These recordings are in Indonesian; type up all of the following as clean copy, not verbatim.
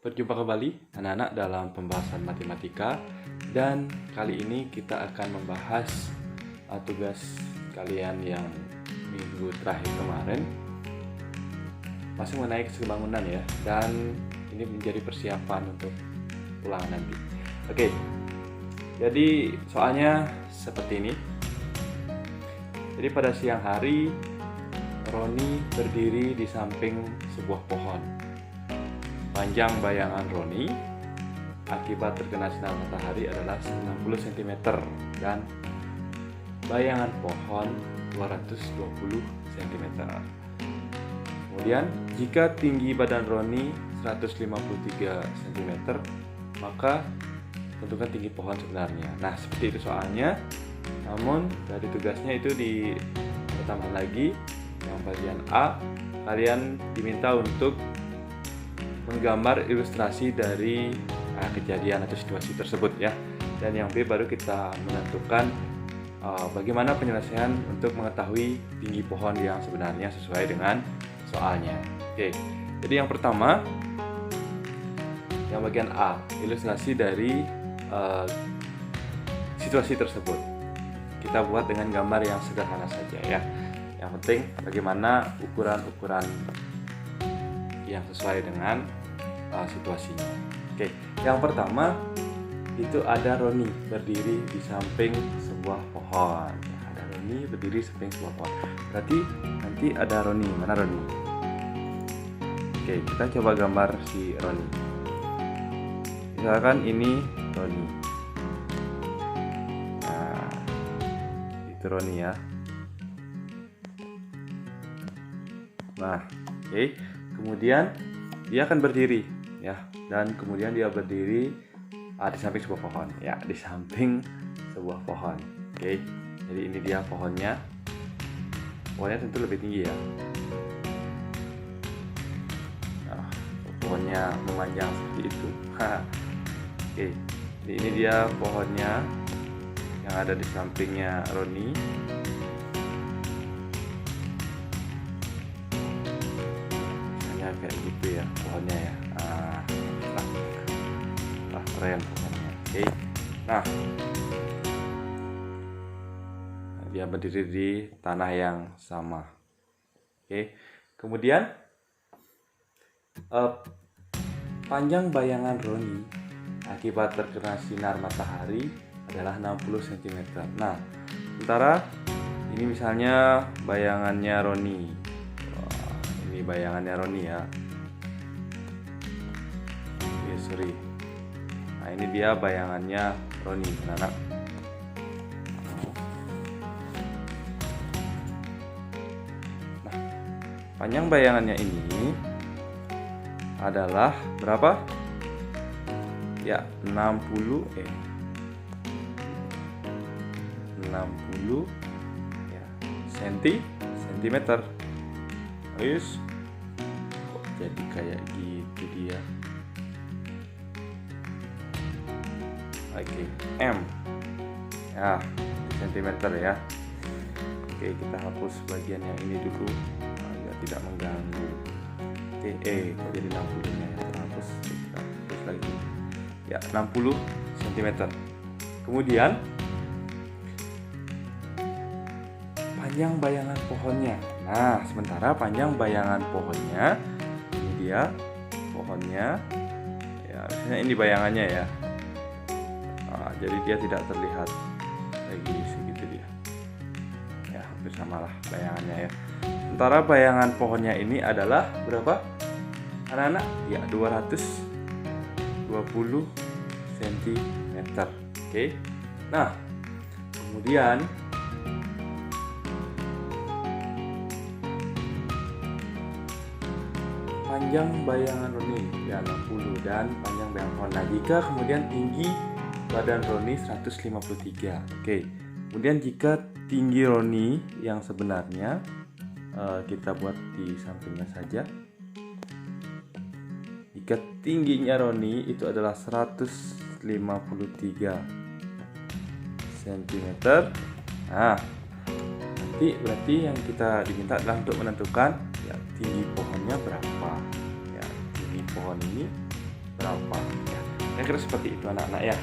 Berjumpa kembali anak-anak dalam pembahasan matematika, dan kali ini kita akan membahas tugas kalian yang minggu terakhir kemarin masih mengenai keseimbangan ya, dan ini menjadi persiapan untuk ulangan nanti. Oke, jadi soalnya seperti ini. Jadi pada siang hari Roni berdiri di samping sebuah pohon. Panjang bayangan Roni akibat terkena sinar matahari adalah 60 cm dan bayangan pohon 220 cm. Kemudian, jika tinggi badan Roni 153 cm, maka tentukan tinggi pohon sebenarnya. Nah, seperti itu soalnya. Namun, dari tugasnya itu ditambah lagi yang bagian A, kalian diminta untuk menggambar ilustrasi dari kejadian atau situasi tersebut ya. Dan yang B baru kita menentukan bagaimana penyelesaian untuk mengetahui tinggi pohon yang sebenarnya sesuai dengan soalnya. Oke, jadi yang pertama, yang bagian A, ilustrasi dari situasi tersebut. Kita buat dengan gambar yang sederhana saja ya. Yang penting bagaimana ukuran-ukuran yang sesuai dengan situasinya. Oke, yang pertama itu ada Roni berdiri di samping sebuah pohon. Ada Roni berdiri di samping sebuah pohon. Berarti nanti ada Roni. Mana Roni? Oke, kita coba gambar si Roni. Misalkan ini Roni. Nah, itu Roni ya. Nah, oke. Kemudian dia akan berdiri ya, dan kemudian dia berdiri di samping sebuah pohon ya, di samping sebuah pohon. Oke, jadi ini dia pohonnya. Pohonnya tentu lebih tinggi ya. Nah, pohonnya memanjang seperti itu. Oke, jadi ini dia pohonnya yang ada di sampingnya Roni. Kayak gitu ya pohonnya ya. Keren pohonnya. Oke. Nah, dia berdiri di tanah yang sama. Oke. Kemudian panjang bayangan Roni akibat terkena sinar matahari adalah 60 cm. Nah, sementara ini misalnya bayangannya Roni. Ini bayangannya Roni ya. Sorry. Nah, ini dia bayangannya Roni, anak. Nah, panjang bayangannya ini adalah berapa? Ya, 60 ya, sentimeter. Ayus. Kok jadi kayak gitu dia? Oke, M ya, sentimeter ya. Oke, kita hapus bagian yang ini dulu agar tidak mengganggu. Oke, kok jadi 60 nya ya, hapus. Kita hapus lagi ya, 60 cm. Kemudian panjang bayangan pohonnya. Nah, sementara panjang bayangan pohonnya, ini dia pohonnya ya, misalnya ini bayangannya ya. Jadi dia tidak terlihat lagi segitu dia ya, hampir samalah bayangannya ya. Sementara bayangan pohonnya ini adalah berapa anak-anak? Ya, 220 cm. Oke. Nah, kemudian panjang bayangan Roni ya 60 dan panjang bayangan pohon. Nah, jika kemudian tinggi badan Roni 153. Oke. Kemudian jika tinggi Roni yang sebenarnya kita buat di sampingnya saja. Jika tingginya Roni itu adalah 153 cm. Nah, nanti berarti yang kita diminta adalah untuk menentukan ya tinggi pohonnya berapa. Ya, tinggi pohon ini berapa ya. Kira-kira seperti itu anak-anak ya.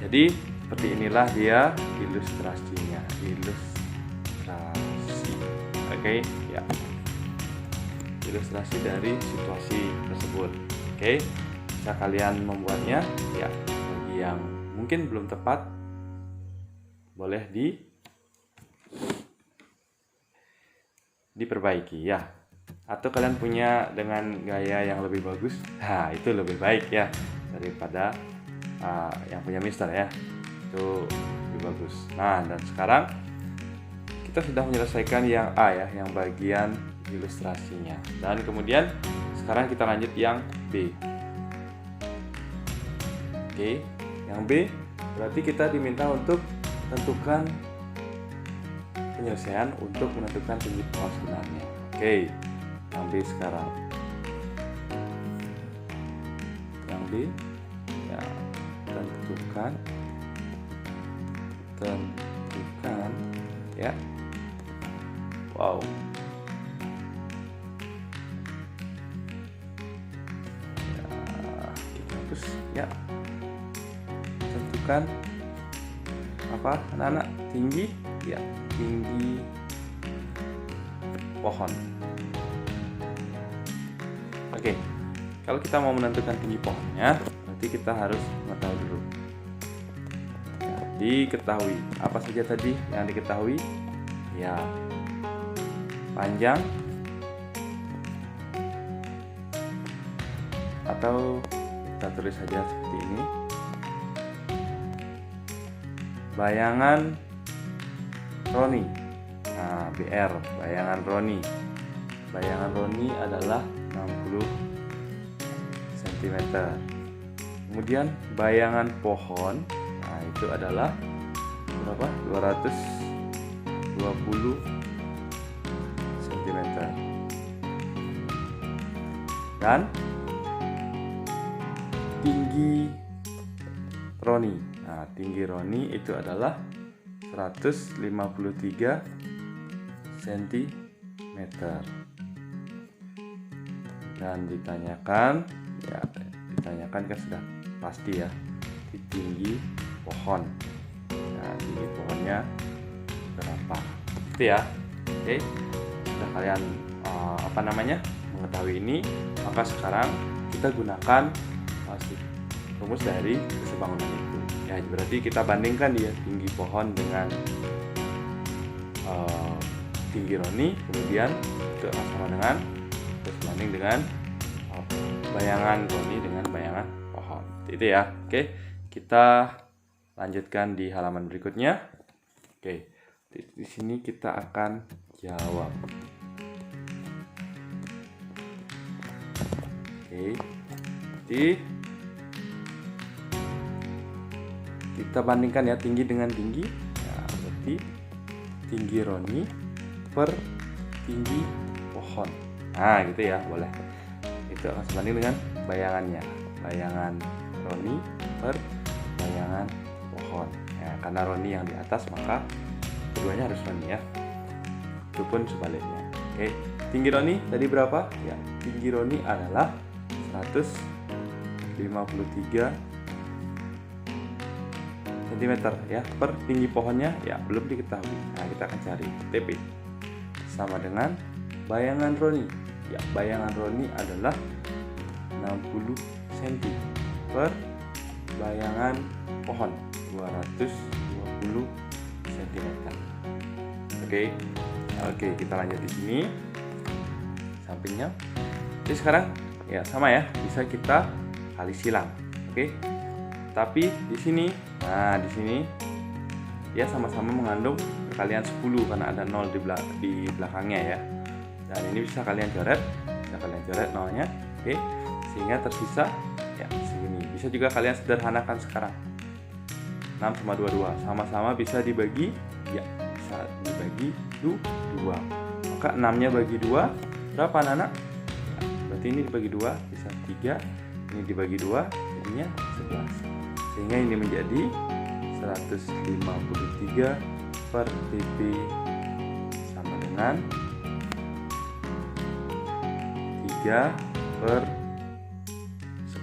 Jadi seperti inilah dia ilustrasinya. Ilustrasi. Oke, ya. Ilustrasi dari situasi tersebut. Oke. Bisa kalian membuatnya ya. Bagi yang mungkin belum tepat boleh diperbaiki ya. Atau kalian punya dengan gaya yang lebih bagus, nah itu lebih baik ya daripada yang punya Mister ya, itu lebih bagus. Nah, dan sekarang kita sudah menyelesaikan yang A ya, yang bagian ilustrasinya. Dan kemudian sekarang kita lanjut yang B. Oke, yang B berarti kita diminta untuk tentukan penyelesaian untuk menentukan tinggi pohon sebenarnya. Oke, yang B sekarang. Yang B ya, tentukan ya. Wow. Ya, kita hapus ya. Tentukan apa anak-anak? Tinggi ya, tinggi pohon. Oke, kalau kita mau menentukan tinggi pohonnya, berarti kita harus mengetahui dulu. Ya, diketahui apa saja tadi yang diketahui? Ya, panjang atau kita tulis saja seperti ini. Bayangan Roni. Nah, BR, bayangan Roni. Bayangan Roni adalah 60 cm. Kemudian bayangan pohon, nah itu adalah berapa? 220 cm. Dan tinggi Roni. Nah, tinggi Roni itu adalah 153 cm. Dan ditanyakan kan sudah pasti ya, di tinggi pohon. Nah, tinggi pohonnya berapa? Itu ya. Oke, sudah kalian mengetahui ini, maka sekarang kita gunakan rumus dari kesebangunan itu. Ya, berarti kita bandingkan dia tinggi pohon dengan tinggi Roni, kemudian itu sama dengan terus banding dengan bayangan Roni dengan bayangan pohon. Itu ya. Oke, kita lanjutkan di halaman berikutnya. Oke, di sini kita akan jawab. Oke, jadi kita bandingkan ya tinggi dengan tinggi. Ya, berarti tinggi Roni per tinggi pohon. Nah, gitu ya, boleh. Itu akan sebanding dengan bayangannya. Bayangan Roni per bayangan pohon. Ya, karena Roni yang di atas, maka keduanya harus Roni ya. Itu pun sebaliknya. Oke, tinggi Roni tadi berapa? Ya, tinggi Roni adalah 153 cm ya, per tinggi pohonnya ya belum diketahui. Nah, kita akan cari TP sama dengan bayangan Roni. Ya, bayangan Roni adalah 60 cm per bayangan pohon 220 cm. Oke, kita lanjut di sini sampingnya. Jadi sekarang ya sama ya, bisa kita kali silang. Oke. Tapi di sini, nah di sini ya sama-sama mengandung perkalian 10 karena ada 0 di belakangnya ya. Dan ini bisa kalian coret nolnya. Oke. Sehingga tersisa ya segini. Bisa juga kalian sederhanakan sekarang. 6 sama 22 sama-sama bisa dibagi ya, bisa dibagi 2. Maka 6-nya bagi 2 berapa anak-anak? Berarti ini dibagi 2 bisa 3, ini dibagi 2 jadinya 11. Sehingga ini menjadi 153 per TP sama dengan 3 per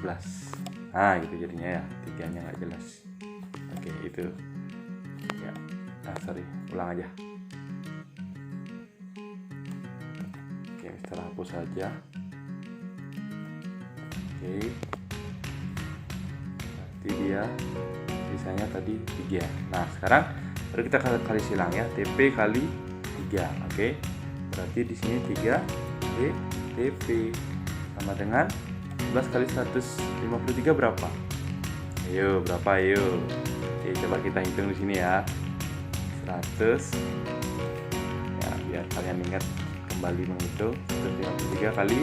11. Nah gitu jadinya ya, 3-nya nggak jelas. Oke itu ya, sorry, ulang aja. Oke, Mister hapus saja. Oke, berarti dia sisanya tadi 3. Nah sekarang baru kita kali silang ya, TP kali 3. Oke, berarti di sini 3 TP sama dengan 11 kali 153 berapa? Ayo, berapa ayo? Oke, coba kita hitung di sini ya. 100 ya, biar kalian ingat kembali menghitung. 153 kali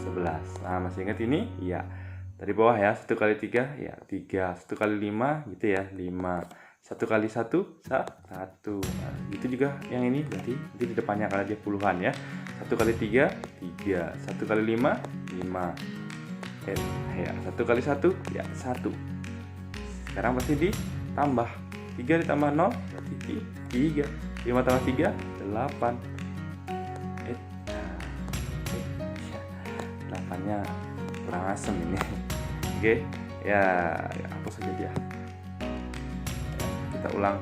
11. Nah, masih ingat ini? Iya. Dari bawah ya, 1 kali 3 ya 3, 1 kali 5 gitu ya 5, 1 kali 1 1. Nah, itu juga yang ini berarti nanti di depannya karena dia puluhan ya. 1 kali 3 3, 1 kali 5 5. Ya, 1 kali 1 ya 1. Sekarang pasti ditambah 3 ditambah 0 berarti 3. 5 tambah 3 8. 8-nya kurang asem ini. Oke, ya hapus saja dia. Kita ulang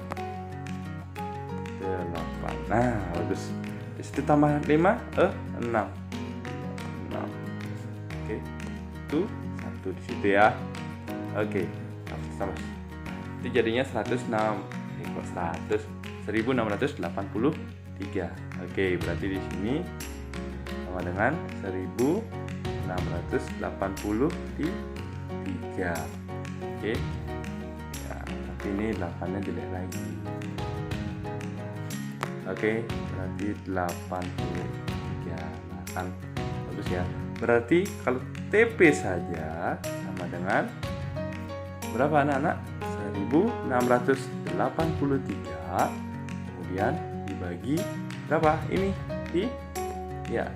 8. Nah, bagus. Di situ tambah 5 6. 6. Oke. Itu 1 di situ ya. Oke. Tambah. Itu jadinya 1683. Oke, berarti di sini sama dengan 1683. Oke. Ya, tapi ini 8-nya jelek lagi. Oke, berarti 83. Nah, kan bagus ya. Berarti kalau TP saja sama dengan berapa anak-anak? 1683 kemudian dibagi berapa? Ini di 3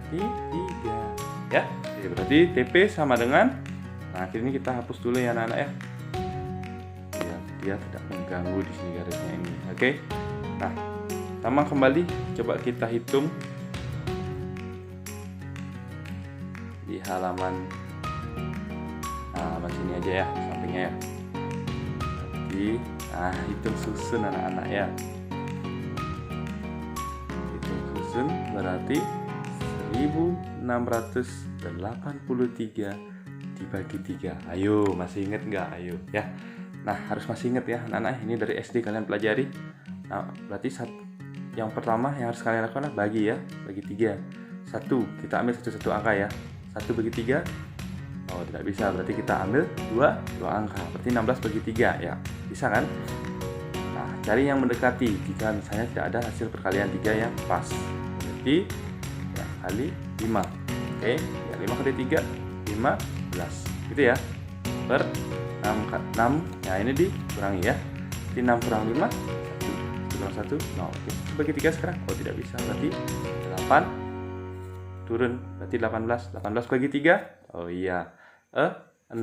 ya. Jadi berarti TP sama dengan, nah akhirnya kita hapus dulu ya anak-anak ya. Dia tidak mengganggu di sini garisnya ini. Oke. Nah, sama kembali coba kita hitung di halaman sini aja ya, sampingnya ya. Jadi, hitung susun anak-anak ya. Hitung susun berarti 1683 dibagi 3. Ayo, masih ingat nggak? Ayo ya. Nah, harus masih ingat ya anak-anak, ini dari SD kalian pelajari. Nah, berarti yang pertama yang harus kalian lakukan adalah bagi ya, bagi 3. 1, kita ambil satu angka ya. 1 bagi 3. Oh, tidak bisa, berarti kita ambil 2 angka. Berarti 16 bagi 3 ya. Bisa kan? Nah, cari yang mendekati jika misalnya tidak ada hasil perkalian 3 yang pas. Berarti ya, kali 5. Oke, ya 5 kali 3 15. Gitu ya. Per 6. Ya, ini dikurangi ya. Berarti 6 kurang 5 1 0. Oke, bagi 3 sekarang. Oh, tidak bisa. Berarti 8 turun. Berarti 18 bagi 3. Oh iya. 6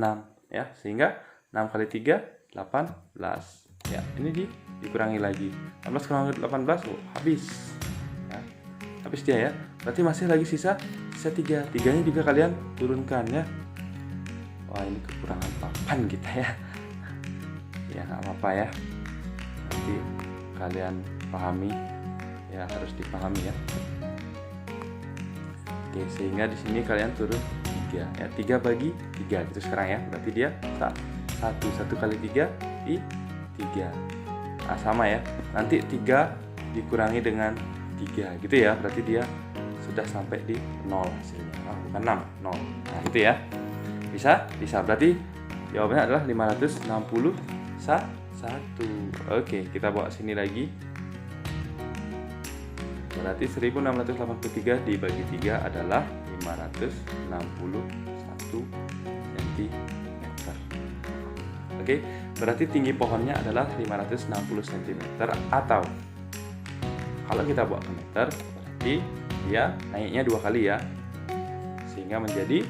ya. Sehingga 6 kali 3 18. Ya, ini dikurangi lagi. 16 kurang 18, oh, habis. Ya, habis dia ya. Berarti masih lagi sisa 3. 3-nya juga kalian turunkan ya. Wah, ini kekurangan papan kita ya. Ya, nggak apa-apa ya. Nanti kalian pahami ya, harus dipahami ya. Oke, sehingga di sini kalian turun 3 ya. 3 bagi 3 gitu sekarang ya. Berarti dia 1 kali 3 di 3. Nah, sama ya. Nanti 3 dikurangi dengan 3 gitu ya. Berarti dia sudah sampai di 0 hasilnya. Bukan 6, 0. Nah, gitu ya. Bisa? Bisa. Berarti jawabannya adalah 561. Oke, kita bawa sini lagi. Berarti 1683 dibagi 3 adalah 561 cm. Oke, berarti tinggi pohonnya adalah 560 cm, atau kalau kita buat ke meter berarti dia naiknya 2 kali ya, sehingga menjadi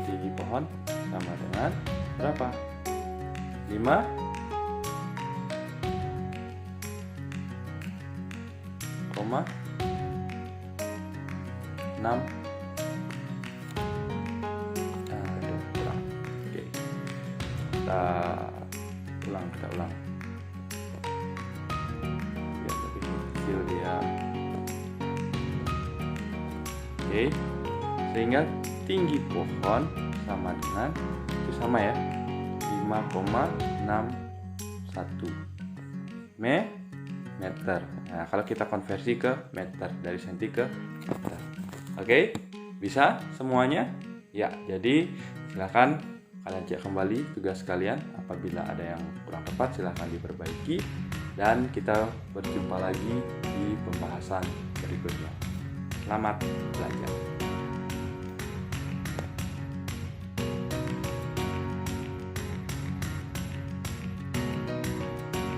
tinggi pohon sama dengan berapa? 5 koma kurang. Oke. Kita ulang. Biar lebih kecil dia. Oke. Sehingga tinggi pohon sama dengan itu sama ya, 5,61 meter. Nah, kalau kita konversi ke meter, dari senti ke meter. Oke, bisa semuanya? Ya, jadi silakan kalian cek kembali tugas kalian. Apabila ada yang kurang tepat, silakan diperbaiki. Dan kita berjumpa lagi di pembahasan berikutnya. Selamat belajar.